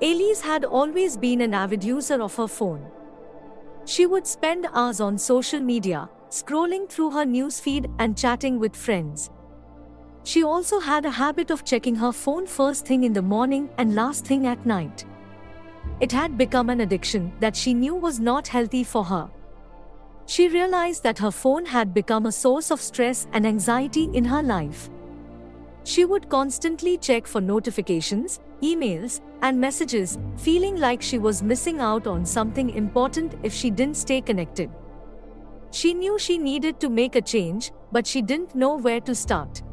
Elise had always been an avid user of her phone. She would spend hours on social media, scrolling through her newsfeed and chatting with friends. She also had a habit of checking her phone first thing in the morning and last thing at night. It had become an addiction that she knew was not healthy for her. She realized that her phone had become a source of stress and anxiety in her life. She would constantly check for notifications, emails, and messages, feeling like she was missing out on something important if she didn't stay connected. She knew she needed to make a change, but she didn't know where to start.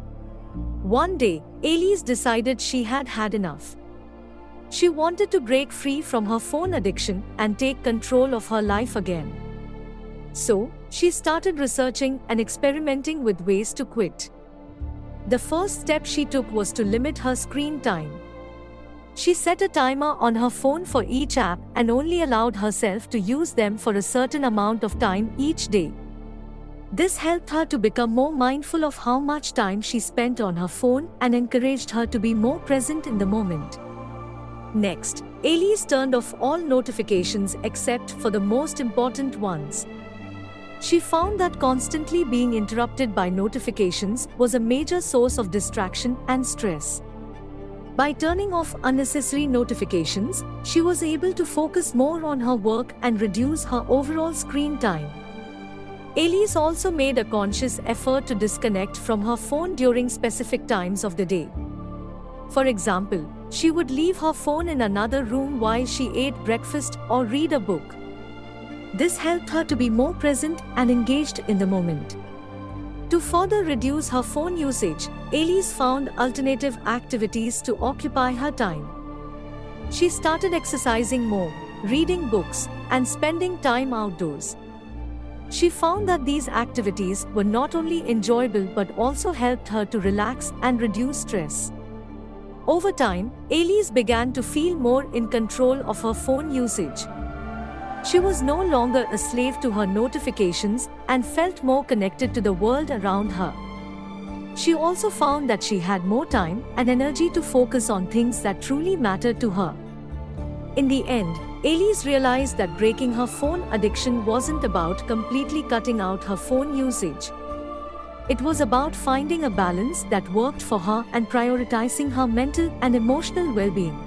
One day, Elise decided she had had enough. She wanted to break free from her phone addiction and take control of her life again. So, she started researching and experimenting with ways to quit. The first step she took was to limit her screen time. She set a timer on her phone for each app and only allowed herself to use them for a certain amount of time each day. This helped her to become more mindful of how much time she spent on her phone and encouraged her to be more present in the moment. Next, Elise turned off all notifications except for the most important ones. She found that constantly being interrupted by notifications was a major source of distraction and stress. By turning off unnecessary notifications, she was able to focus more on her work and reduce her overall screen time. Elise also made a conscious effort to disconnect from her phone during specific times of the day. For example, she would leave her phone in another room while she ate breakfast or read a book. This helped her to be more present and engaged in the moment. To further reduce her phone usage, Elise found alternative activities to occupy her time. She started exercising more, reading books, and spending time outdoors. She found that these activities were not only enjoyable but also helped her to relax and reduce stress. Over time, Elise began to feel more in control of her phone usage. She was no longer a slave to her notifications and felt more connected to the world around her. She also found that she had more time and energy to focus on things that truly mattered to her. In the end, Elise realized that breaking her phone addiction wasn't about completely cutting out her phone usage. It was about finding a balance that worked for her and prioritizing her mental and emotional well-being.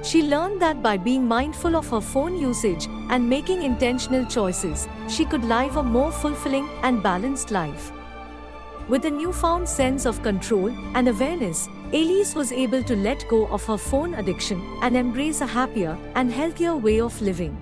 She learned that by being mindful of her phone usage and making intentional choices, she could live a more fulfilling and balanced life. With a newfound sense of control and awareness, Elise was able to let go of her phone addiction and embrace a happier and healthier way of living.